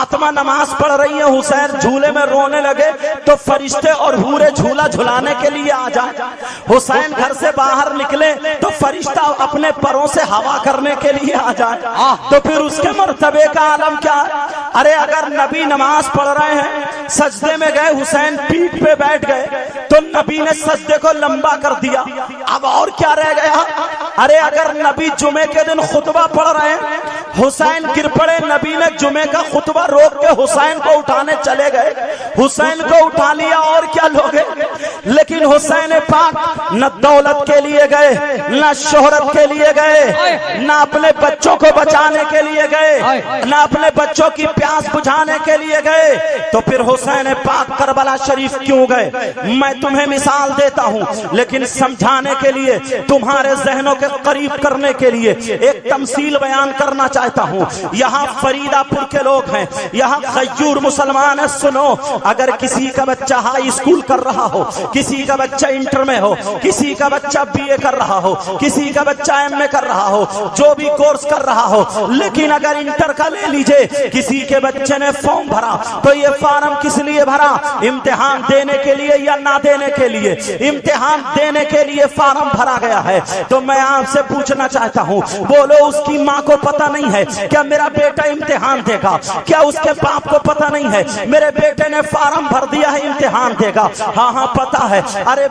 فاطمہ نماز پڑھ رہی ہیں، حسین جھولے میں رونے لگے تو فرشتے اور حورے جھولا جھلانے کے لیے آ جائیں۔ حسین گھر سے باہر نکلے تو فرشتہ اپنے پروں سے ہوا کرنے کے لیے آ جائے، تو پھر اس کے مرتبے کا عالم کیا ہے؟ ارے اگر نبی نماز پڑھ رہے ہیں، سجدے میں گئے، حسین پیٹھ پہ بیٹھ گئے تو نبی نے سجدے کو لمبا کر دیا، اب اور کیا رہ گیا؟ ارے اگر نبی جمعے کے دن خطبہ پڑھ رہے ہیں، حسین گر پڑے، نبی نے جمعے کا خطبہ روک کے حسین کو اٹھانے چلے گئے، حسین کو اٹھا لیا، اور کیا لوگے؟ لیکن حسین پاک نہ دولت کے لیے گئے، نہ شہرت کے لیے گئے، نہ اپنے بچوں کو بچانے کے لیے گئے، نہ اپنے بچوں کی پیاس بجھانے کے لیے گئے، تو پھر حسین پاک کربلا شریف کیوں گئے؟ میں تمہیں مثال دیتا ہوں، لیکن سمجھانے کے لیے، تمہارے ذہنوں کے قریب کرنے کے لیے ایک تمثیل بیان کرنا چاہتا ہوں۔ یہاں فریدہ پور کے لوگ ہیں، یہاں غیور مسلمان ہیں، سنو، اگر کسی کا بچہ ہائی اسکول کر رہا ہو، کسی کا بچہ انٹر میں ہو، کسی کا بچہ بی اے کر رہا ہو، کسی کا بچہ ایم اے کر رہا ہو، جو بھی کورس کر رہا ہو، لیکن اگر انٹر کا لے لیجئے، کسی کے بچے نے فارم بھرا تو یہ فارم کس لیے بھرا؟ امتحان دینے کے لیے یا نہ دینے کے لیے؟ امتحان دینے کے لیے فارم بھرا گیا ہے۔ تو میں آپ سے پوچھنا چاہتا ہوں، بولو اس کی ماں کو پتہ نہیں ہے کیا میرا بیٹا امتحان دے گا؟ کیا اس کے باپ کو پتہ نہیں ہے میرے بیٹے نے فارم بھر دیا ہے امتحان دے گا؟ ہاں ہاں پتہ ہے۔ ارے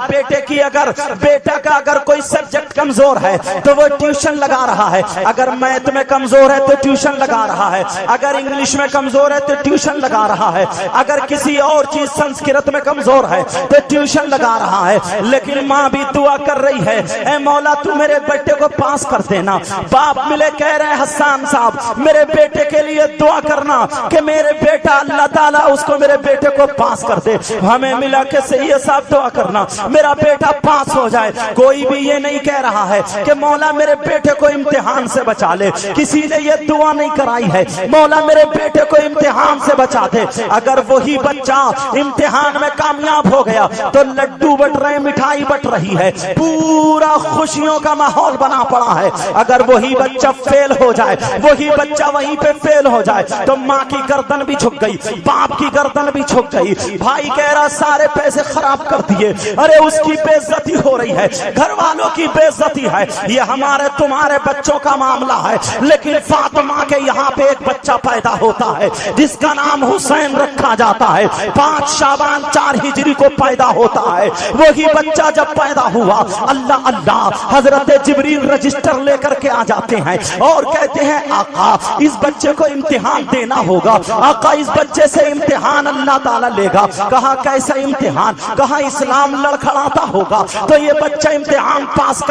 بیٹا کا اگر کوئی سبجیکٹ کمزور ہے تو وہ ٹیوشن لگا رہا ہے، اگر میتھ میں کمزور ہے تو ٹیوشن لگا رہا ہے، اگر انگلش میں کمزور ہے تو ٹیوشن لگا رہا ہے، اگر کسی اور چیز سنسکرت میں کمزور ہے تو ٹیوشن لگا رہا ہے۔ لیکن ماں بھی دعا کر رہی ہے، اے مولا تو میرے بیٹے کو پاس کر دینا۔ باپ ملے کہہ رہے ہیں حسان صاحب میرے بیٹے کے لیے دعا کرنا کہ میرے بیٹا اللہ تعالیٰ اس کو میرے بیٹے کو پاس کر دے۔ ہمیں ملا کہ سید صاحب دعا کرنا میرا بیٹا پاس ہو جائے۔ کوئی بھی یہ نہیں کہہ رہا ہے کہ مولا میرے بیٹے کو امتحان سے بچا لے، کسی نے یہ دعا نہیں کرائی ہے مولا میرے بیٹے کو امتحان سے بچا دے۔ اگر وہی بچہ امتحان میں کامیاب ہو گیا تو لڈو بٹ رہے، مٹھائی بٹ رہی ہے، پورا خوشیوں کا ماحول بنا پڑا ہے۔ اگر وہی بچہ فیل ہو جائے، وہی بچہ وہیں پہ فیل ہو جائے تو ماں کی گردن بھی جھک گئی، باپ کی گردن بھی جھک گئی، بھائی کہہ رہا سارے پیسے خراب کر دیے، ارے اس کی بے عزتی ہو رہی ہے، گھر والوں کی بے عزتی ہے۔ یہ ہمارے تمہارے بچوں کا معاملہ ہے، لیکن فاطمہ کے یہاں پہ ایک بچہ پیدا ہوتا ہے جس کا نام حسین رکھا جاتا ہے، 5 شعبان 4 ہجری کو پیدا ہوتا ہے۔ وہی بچہ جب پیدا ہوا، اللہ اللہ، حضرت جبریل رجسٹر لے کر کے آ جاتے ہیں اور کہتے ہیں آقا اس بچے کو امتحان دینا ہوگا، آقا اس بچے سے امتحان اللہ تعالیٰ لے گا۔ کہا کیسا امتحان؟ کہا اسلام لڑکھڑاتا ہوگا تو یہ بچہ امتحان پاس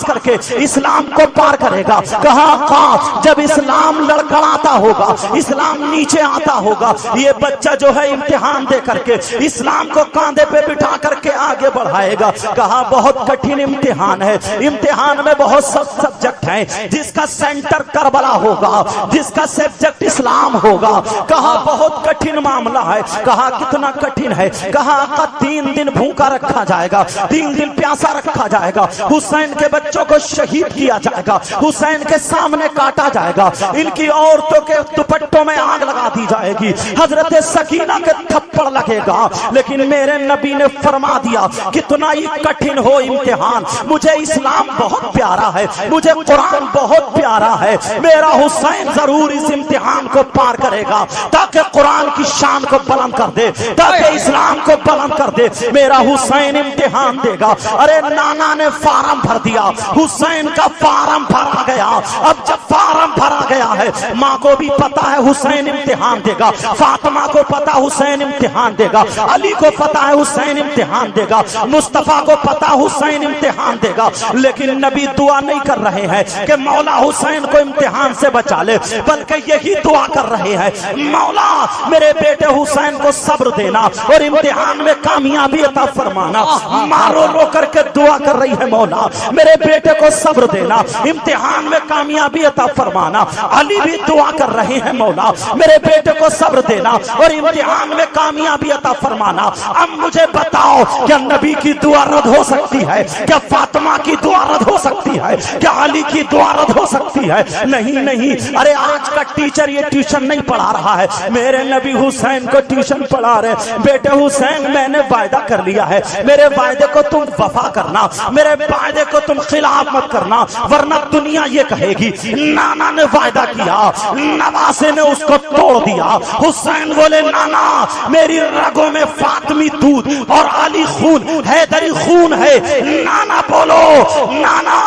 کر کے اسلام کو پار کرے گا۔ کہا آقا جب اسلام لڑکھڑاتا ہوگا، اسلام نیچے آتا ہوگا، یہ بچہ جو ہے امتحان دے کر کے اسلام کو کاندھے پہ بٹھا کر کے آگے بڑھائے گا۔ کہا بہت کٹھن امتحان ہے، امتحان میں بہت سبجیکٹ ہیں، جس کا سینٹر کربلا ہوگا، جس کا سبجیکٹ اسلام ہوگا۔ کہا بہت کٹھن معاملہ ہے۔ کہا کتنا کٹھن ہے؟ کہا آقا 3 دن بھوکا رکھا جائے گا، 3 دن پیاسا رکھا جائے گا، حسین کے بچوں کو شہید کیا جائے گا، حسین کے سامنے کاٹا جائے گا، ان کی عورتوں کے دوپٹوں میں آگ لگا دی جائے گی، حضرت سکینہ کے تھپڑ لگے گا۔ لیکن میرے نبی نے فرما دیا کتنا ہی کٹھن ہو امتحان، مجھے اسلام بہت پیارا ہے، مجھے قرآن بہت پیارا ہے، میرا حسین ضرور اس امتحان کو پار کرے گا تاکہ قرآن کی شان کو بلند کر دے، تاکہ اسلام کو بلند کر دے۔ میرا حسین امتحان دے گا۔ ارے نانا نے فارم بھر دیا، حسین کا فارم بھرا گیا۔ اب جب فارم بھرا گیا ہے، ماں کو بھی پتا ہے حسین امتحان دے گا، فاطمہ کو پتا حسین امتحان دے گا، علی کو پتا ہے حسین امتحان دے گا، مصطفیٰ کو پتا حسین امتحان دے گا۔ لیکن نبی دعا نہیں کر رہے ہیں کہ مولا حسین کو امتحان سے بچا لے، بلکہ یہی دعا کر رہے ہیں مولا میرے بیٹے حسین کو صبر دینا اور امتحان میں کامیابی عطا فرمانا۔ مارو رو کر کے دعا کر رہی ہے مولا میرے بیٹے کو صبر دینا، امتحان میں کامیابی عطا فرمانا۔ علی بھی دعا کر رہے ہیں مولا میرے بیٹے کو صبر دینا اور امتحان میں کامیابی عطا فرمانا۔ اب مجھے بتاؤ کیا نبی کی دعا رد ہو سکتی ہے؟ کیا فاطمہ کی دعا رد ہو سکتی ہے؟ کیا علی کی دعا رد ہو سکتی ہے؟ نہیں نہیں. ارے آج کا ٹیچر یہ ٹیوشن نہیں پڑھا رہا ہے, میرے نبی حسین کو ٹیوشن پڑھا رہے. بیٹے حسین میں نے وعدہ کر لیا ہے, میرے وعدے کو تم وفا کرنا, میرے وعدے کو تم خلاف مت کرنا, ورنہ دنیا یہ کہے گی نانا نے وعدہ کیا, نواسے نے اس کو توڑ دیا. حسین بولے نانا میری رگوں میں فاطمی دودھ اور علی خون, حیدری خون ہے. نانا بولو نانا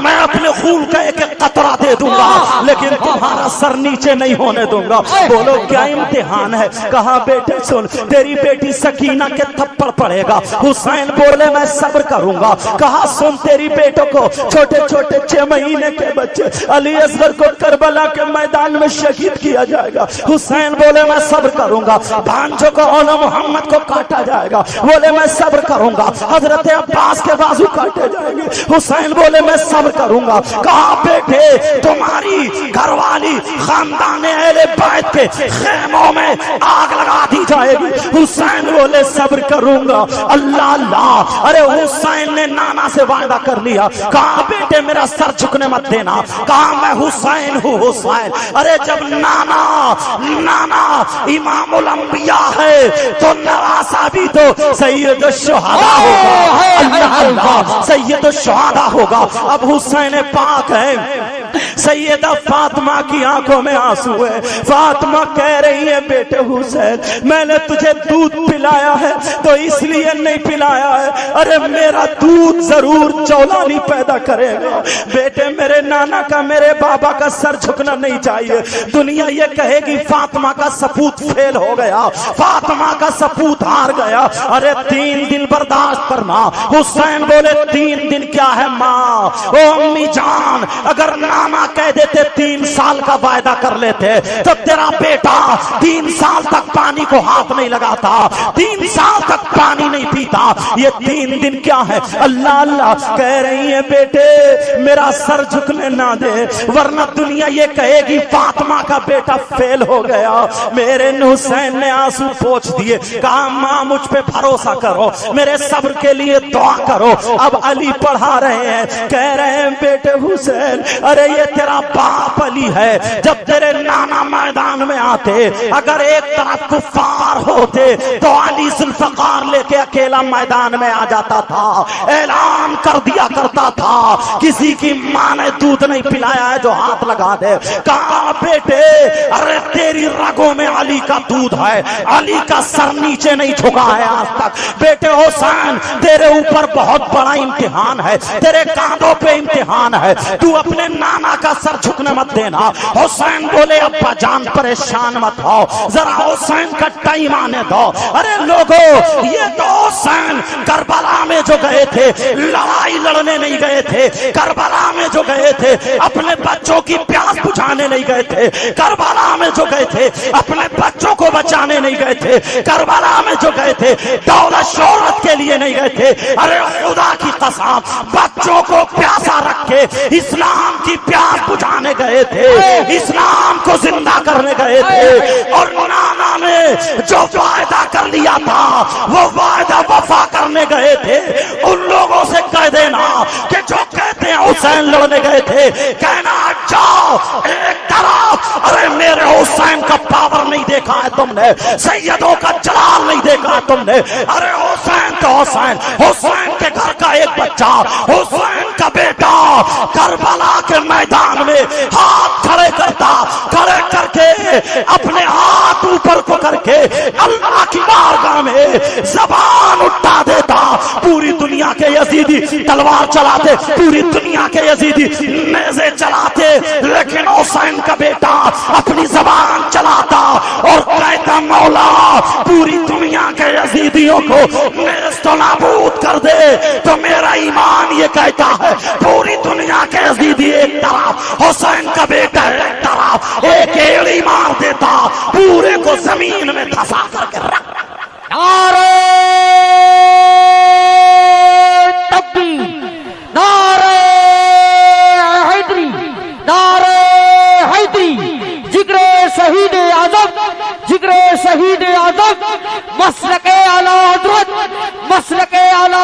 میں اپنے خون کا ایک ایک قطرہ دے دوں گا, لیکن تمہارا سر نیچے نہیں ہونے دوں گا. بولو کیا امتحان ہے؟ کہا بیٹے سن, تیری بیٹی سکینہ کے تھپڑ پڑے گا. حسین بولے میں صبر کروں گا. کہا سن تیری بیٹوں کو چھوٹے چھوٹے 6 مہینے کے بچے علی اصغر کو کربلا کے میدان میں شہید کیا جائے گا. حسین بولے میں صبر کروں گا. بھانجوں کو اولا محمد کو کاٹا جائے گا. بولے میں صبر کروں گا. حضرت عباس کے بازو کاٹے جائیں گے. حسین بولے میں صبر کروں گا. کہا بیٹے تمہاری گھر والی خاندان اہل بیت کے خیموں میں آگ لگا دی جائے گی. حسین بولے صبر کروں گا. اللہ اللہ. ارے حسین نے نانا سے وعدہ کر لیا. کہا بیٹے میرا سر جھکنے مت دینا. کہا میں حسین ہوں حسین. ارے جب نانا امام الانبیاء ہے تو نواسا بھی تو سید الشہداء ہوگا. اللہ اللہ سید الشہداء ہوگا. اب حسین پاک ہے. سیدہ فاطمہ کی آنکھوں میں آنسو ہے. فاطمہ کہہ رہی ہے بیٹے حسین میں نے تجھے دودھ پلایا ہے تو اس لیے نہیں پلایا ہے. ارے میرا دودھ ضرور جولانی پیدا کرے گا. بیٹے میرے نانا کا میرے بابا کا سر جھکنا نہیں چاہیے. دنیا یہ کہے گی فاطمہ کا سپوت فیل ہو گیا, فاطمہ کا سپوت ہار گیا. ارے 3 دن برداشت کرنا. حسین بولے 3 دن کیا ہے ماں, او امی جان اگر نانا کہہ دیتے 3 سال کا وعدہ کر لیتے تو تیرا بیٹا 3 سال تک پانی کو ہاتھ نہیں لگاتا, 3 سال تک پانی نہیں پیتا. یہ 3 دن کیا ہے؟ اللہ اللہ. کہہ رہی ہے بیٹے میرا سر جھکنے نہ دے ورنہ دنیا یہ کہے گی فاطمہ کا بیٹا فیل ہو گیا. میرے حسین نے آنسو پوچھ دیے. کہا ماں مجھ پہ بھروسہ کرو, میرے صبر کے لیے دعا کرو. اب علی پڑھا رہے ہیں, کہہ رہے ہیں بیٹے حسین ارے یہ تیرا باپ علی ہے. جب تیرے نانا میدان میں آتے اگر ایک طرف کفار ہوتے تو علی ذوالفقار لے کے اکیلا میدان میں آ جاتا تھا, اعلان کر دیا کرتا تھا کسی کی ماں نے دودھ نہیں پلایا ہے جو ہاتھ لگا دے. کہا بیٹے ارے تیری رگوں میں علی کا دودھ ہے, علی کا سر نیچے نہیں جھکا ہے آج تک. بیٹے حسین تیرے اوپر بہت بڑا امتحان ہے, تیرے کاندھوں پہ امتحان ہے, تو اپنے نانا کا سر جھکنے مت دینا. حسین بولے ابا جان پریشان مت ہو, ذرا حسین کا ٹائم آنے دو. ارے لوگوں یہ تو حسین کربلا میں جو گئے تھے لڑائی لڑنے نہیں گئے تھے, کربلا میں جو گئے تھے اپنے بچوں کی پیاس بجھانے نہیں گئے تھے, کربلا میں جو گئے تھے اپنے بچوں کو بچانے نہیں گئے تھے, کربلا میں جو گئے تھے دولت شہرت کے لیے نہیں گئے تھے. ارے خدا کی قسم بچوں کو پیاسا رکھ کے اسلام کی پیاس بجھانے گئے تھے, اسلام کو زندہ کرنے گئے تھے. اور نانا نے جو وعدہ کر لیا تھا وہ وعدہ وفا کرنے گئے تھے. ان لوگوں سے کہہ دینا کہ جو کہتے ہیں حسین لڑنے گئے تھے کہنا جاؤ ایک طرف. ارے میرے حسین کا پاور نہیں دیکھا ہے تم نے, سیدوں کا جلال نہیں دیکھا ہے تم نے. ارے حسین تو حسین, حسین کے گھر کا ایک بچہ, حسین کا بیٹا کربلا کے میدان میں ہاتھ کھڑے کرتا, کھڑے کر کے اپنے ہاتھ اوپر کو کر کے اللہ کی بارگاہ میں زبان اٹھا دیتا. پوری دنیا کے یزیدی تلوار چلاتے, پوری دنیا کے یزیدی نیزے چلاتے, لیکن حسین کا بیٹا اپنی زبان چلاتا اور کہتا مولا پوری دنیا کے یزیدیوں کو نیست و نابود کر دے. تو میرا ایمان یہ کہتا ہے پوری دنیا کے یزیدی ایک طرف, حسین کا بیٹا ایک طرف, ایک ایڑی مار دیتا, پورے کو زمین میں دھسا کر کے رکھ. نعرہ تکبیر, نعرہ حیدری, نعرہ حیدری, ذکر شہید اعظم, ذکر شہید اعظم, مسلک اعلی حضرت, مسلک اعلی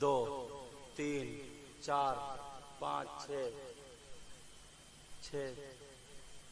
2 3 4 5 6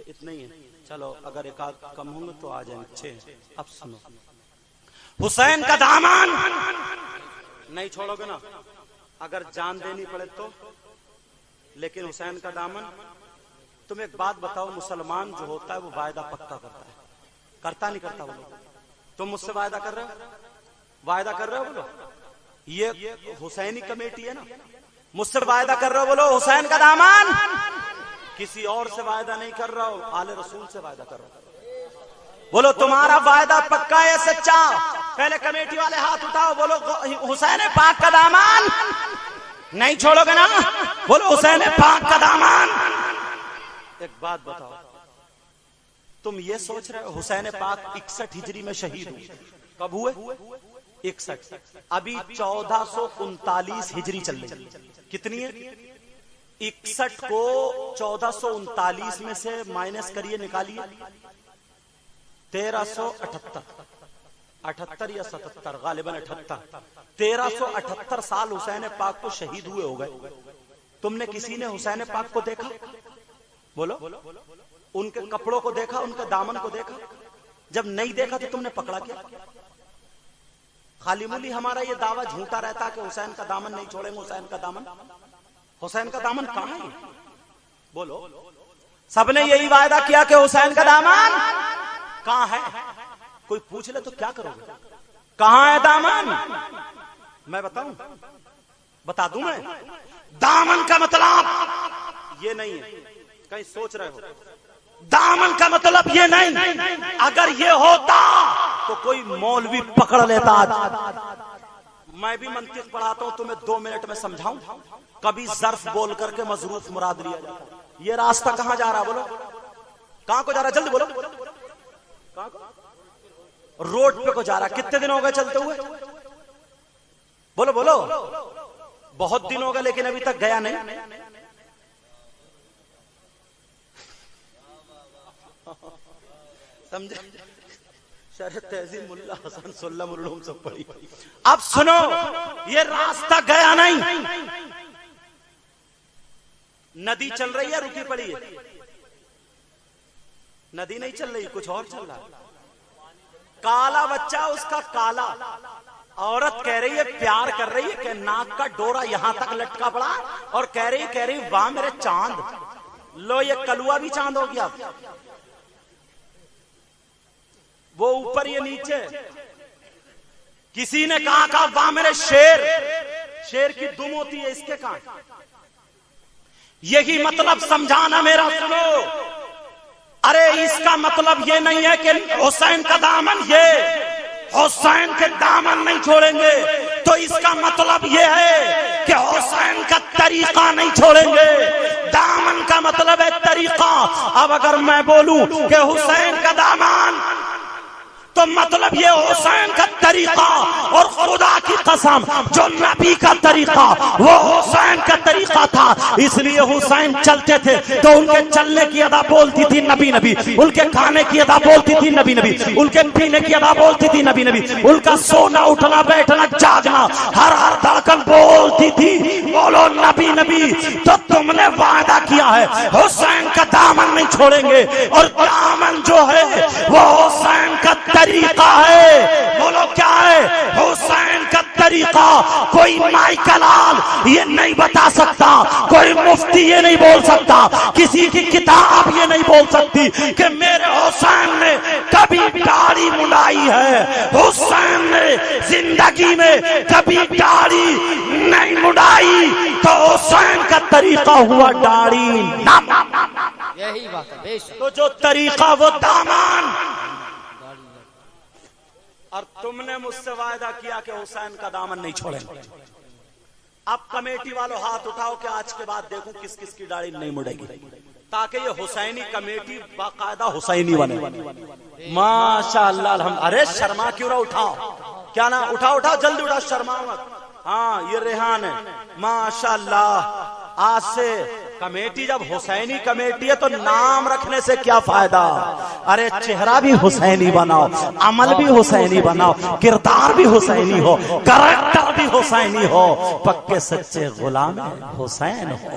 اتنے ہی ہیں، چلو اگر ایک آدھ کم ہوں گے تو آ جائیں گے 6۔ اب سنو، حسین کا دامن نہیں چھوڑو گے نا، اگر جان دینی پڑے تو، لیکن حسین کا دامن۔ تم ایک بات بتاؤ، مسلمان جو ہوتا ہے وہ وعدہ پکا کرتا ہے، کرتا نہیں کرتا؟ بولو، تم مجھ سے وعدہ کر رہے ہو؟ وعدہ کر رہے ہو؟ بولو، یہ حسینی کمیٹی ہے نا، مجھ سے وعدہ کر رہے ہو؟ بولو حسین کا دامن۔ کسی اور سے وعدہ نہیں کر رہا ہو، آل رسول سے وعدہ کر رہا ہو۔ بولو تمہارا وعدہ پکا ہے سچا؟ پہلے کمیٹی والے ہاتھ اٹھاؤ، بولو حسین پاک کا دامن نہیں چھوڑو گے نا؟ بولو حسین پاک کا دامن۔ ایک بات بتاؤ، تم یہ سوچ رہے ہو حسین پاک 61 ہجری میں شہید ہوئے؟ کب ہوئے؟ 61۔ ابھی 1439 ہجری چل رہی، کتنی ہے؟ 61 کو 1439 میں سے مائنس کریے، نکالیے 1378، 78 یا 77، غالباً 78۔ 1378 سال حسین پاک کو شہید ہوئے ہو گئے۔ تم نے کسی نے حسین پاک کو دیکھا؟ بولو، ان کے کپڑوں کو دیکھا، ان کے دامن کو دیکھا؟ جب نہیں دیکھا تو تم نے پکڑا کیا؟ خالی مولی ہمارا یہ دعویٰ جھوٹا رہتا کہ حسین کا دامن نہیں چھوڑیں گے۔ حسین کا دامن، حسین کا دامن کہاں ہے؟ بولو، سب نے یہی وعدہ کیا کہ حسین کا دامن کہاں ہے؟ کوئی پوچھ لے تو کیا کرو گے؟ کہاں ہے دامن؟ میں بتاؤں، بتا دوں میں؟ دامن کا مطلب یہ نہیں ہے، کہیں سوچ رہے ہو، دامن کا مطلب یہ نہیں۔ اگر یہ ہوتا تو کوئی مولوی پکڑ لیتا۔ میں بھی منطق پڑھاتا ہوں، تمہیں 2 منٹ میں سمجھاؤں۔ کبھی ظرف بول کر کے مظروف مراد لیا جاتا ہے۔ یہ راستہ کہاں جا رہا؟ بولو کہاں کو جا رہا؟ جلدی بولو، روڈ پہ کو جا رہا۔ کتنے دن ہو گئے چلتے ہوئے؟ بولو بولو، بہت دن ہو گئے، لیکن ابھی تک گیا نہیں۔ سمجھے؟ شرح تہذیب ملا حسن سلم العلوم سب پڑھی۔ اب سنو، یہ راستہ گیا نہیں۔ ندی چل رہی ہے، رکی پڑی ہے؟ ندی نہیں چل رہی، کچھ اور چل رہا ہے۔ کالا بچہ، اس کا کالا، عورت کہہ رہی ہے، پیار کر رہی ہے کہ ناک کا ڈورا یہاں تک لٹکا پڑا، اور کہہ رہی واہ میرے چاند۔ لو یہ کلوا بھی چاند ہو گیا، وہ اوپر یہ نیچے۔ کسی نے کہا واہ میرے شیر، شیر کی دم ہوتی ہے، اس کے کہاں؟ یہی مطلب سمجھانا میرا، سنو۔ ارے اس کا مطلب یہ نہیں ہے کہ حسین کا دامن، یہ حسین کے دامن نہیں چھوڑیں گے، تو اس کا مطلب یہ ہے کہ حسین کا طریقہ نہیں چھوڑیں گے۔ دامن کا مطلب ہے طریقہ۔ اب اگر میں بولوں کہ حسین کا دامن، تو مطلب یہ حسین کا طریقہ، اور خدا کی قسم جو نبی کا طریقہ وہ حسین کا طریقہ تھا۔ اس لیے حسین چلتے تھے تو ان کے چلنے کی ادا بولتی تھی نبی نبی، ان کے کھانے کی ادا بولتی تھی نبی نبی، ان کے پینے کی ادا بولتی تھی نبی نبی، ان کا سونا اٹھنا بیٹھنا جاگنا ہر ہر دھڑکن بولتی تھی بولو نبی نبی۔ تو تم نے وعدہ کیا ہے حسین کا دامن نہیں چھوڑیں گے، اور دامن جو ہے وہ حسین کا طریقہ ہے۔ بولو کیا ہے؟ حسین کا طریقہ۔ کوئی مائیکل آل یہ نہیں بتا سکتا، کوئی مفتی یہ نہیں بول سکتا، کسی کی کتاب یہ نہیں بول سکتی کہ میرے حسین نے کبھی داڑھی منڈائی ہے۔ حسین نے زندگی میں کبھی داڑھی نہیں منڈائی، تو حسین کا طریقہ ہوا داڑھی نہ۔ یہی بات ہے بے شک۔ تو جو طریقہ وہ دامن۔ اور تم نے مجھ سے وعدہ کیا کہ حسین کا دامن نہیں چھوڑیں گے۔ اب کمیٹی والوں ہاتھ اٹھاؤ کہ آج کے بعد دیکھوں کس کس کی داڑھی نہیں مڑے گی، تاکہ یہ حسینی کمیٹی باقاعدہ حسینی بنے۔ ماشاء اللہ الحمد۔ ارے شرما کیوں نہ؟ اٹھاؤ، کیا نا؟ اٹھاؤ اٹھاؤ، جلدی اٹھاؤ، شرما مت۔ ہاں یہ ریحان ہے، ماشاء اللہ۔ آج سے کمیٹی جب حسینی کمیٹی ہے تو نام رکھنے سے کیا فائدہ؟ ارے چہرہ بھی حسینی بناؤ، عمل بھی حسینی بناؤ، کردار بھی حسینی ہو، کریکٹر بھی حسینی ہو، پکے سچے غلام حسین ہو۔